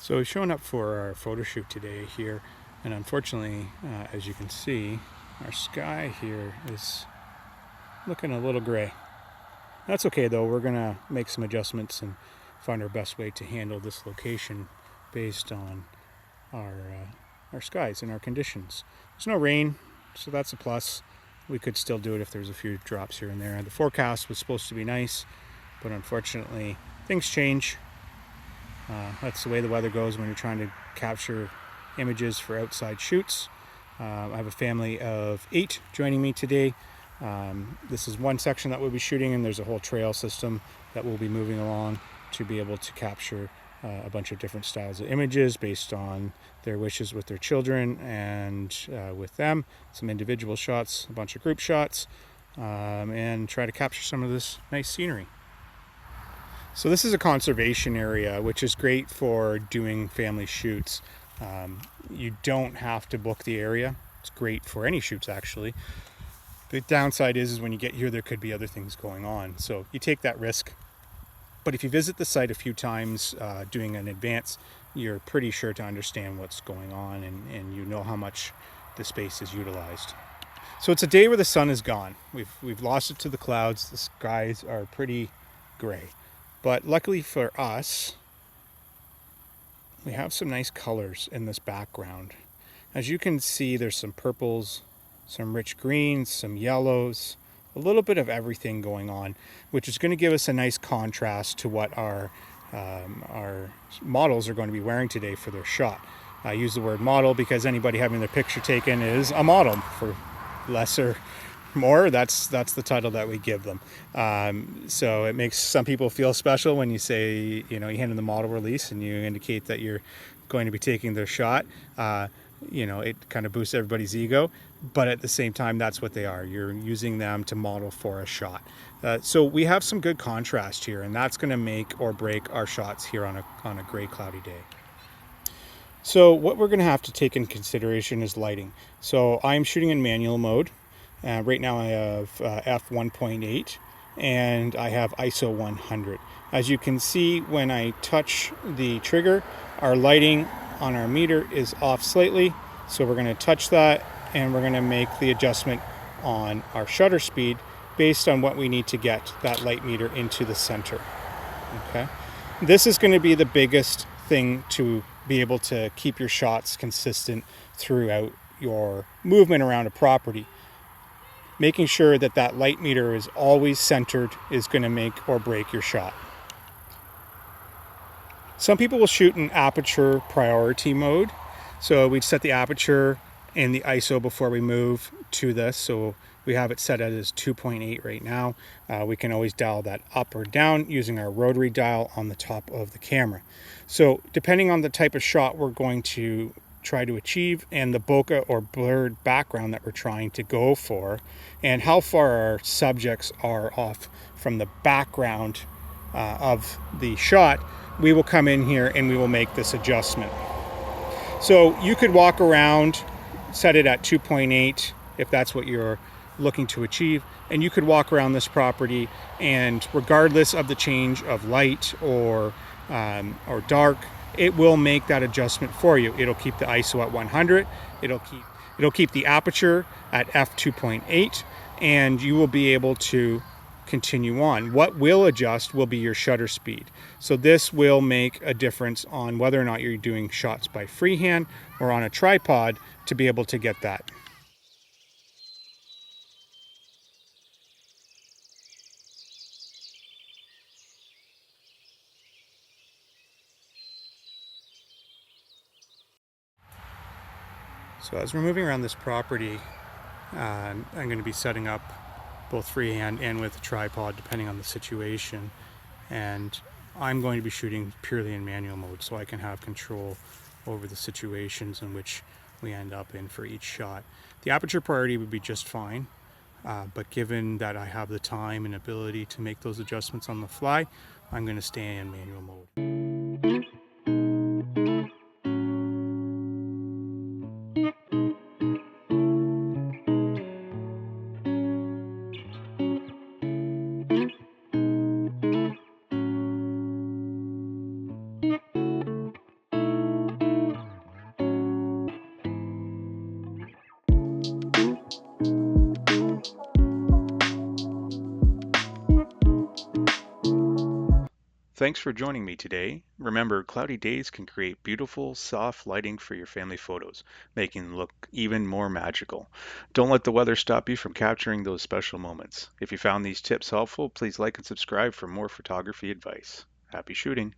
So we've shown up for our photo shoot today here, and unfortunately, as you can see, our sky here is looking a little gray. That's okay though, we're gonna make some adjustments and find our best way to handle this location based on our skies and our conditions. There's no rain, so that's a plus. We could still do it if there's a few drops here and there. The forecast was supposed to be nice, but unfortunately things change. That's the way the weather goes when you're trying to capture images for outside shoots. I have a family of 8 joining me today. This is one section that we'll be shooting, and there's a whole trail system that we'll be moving along to be able to capture a bunch of different styles of images based on their wishes with their children and with them. Some individual shots, a bunch of group shots, and try to capture some of this nice scenery. So this is a conservation area, which is great for doing family shoots. You don't have to book the area. It's great for any shoots, actually. The downside is when you get here, there could be other things going on. So you take that risk. But if you visit the site a few times doing in advance, you're pretty sure to understand what's going on, and you know how much the space is utilized. So it's a day where the sun is gone. We've lost it to the clouds. The skies are pretty gray. But luckily for us, we have some nice colors in this background. As you can see, there's some purples, some rich greens, some yellows, a little bit of everything going on, which is going to give us a nice contrast to what our models are going to be wearing today for their shot. I use the word model because anybody having their picture taken is a model, for less or more. That's the title that we give them. So it makes some people feel special when you say, you hand them the model release and you indicate that you're going to be taking their shot. It kind of boosts everybody's ego, but at the same time, that's what they are. You're using them to model for a shot. So we have some good contrast here, and that's going to make or break our shots here on a gray, cloudy day. So what we're going to have to take into consideration is lighting. So I'm shooting in manual mode. Right now I have f1.8 and I have ISO 100. As you can see, when I touch the trigger, our lighting on our meter is off slightly. So we're going to touch that and we're going to make the adjustment on our shutter speed based on what we need to get that light meter into the center. Okay. This is going to be the biggest thing to be able to keep your shots consistent throughout your movement around a property. Making sure that that light meter is always centered is going to make or break your shot. Some people will shoot in aperture priority mode. So we'd set the aperture and the ISO before we move to this. So we have it set as 2.8 right now. We can always dial that up or down using our rotary dial on the top of the camera. So depending on the type of shot we're going to try to achieve and the bokeh or blurred background that we're trying to go for, and how far our subjects are off from the background of the shot, we will come in here and we will make this adjustment. So you could walk around, set it at 2.8 if that's what you're looking to achieve, and you could walk around this property, and regardless of the change of light or dark, it will make that adjustment for you. It'll keep the ISO at 100. It'll keep the aperture at f2.8, and you will be able to continue on. What will adjust will be your shutter speed. So this will make a difference on whether or not you're doing shots by freehand or on a tripod to be able to get that. So as we're moving around this property, I'm going to be setting up both freehand and with a tripod depending on the situation, and I'm going to be shooting purely in manual mode so I can have control over the situations in which we end up in for each shot. The aperture priority would be just fine, but given that I have the time and ability to make those adjustments on the fly, I'm going to stay in manual mode. Thanks for joining me today. Remember, cloudy days can create beautiful, soft lighting for your family photos, making them look even more magical. Don't let the weather stop you from capturing those special moments. If you found these tips helpful, please like and subscribe for more photography advice. Happy shooting!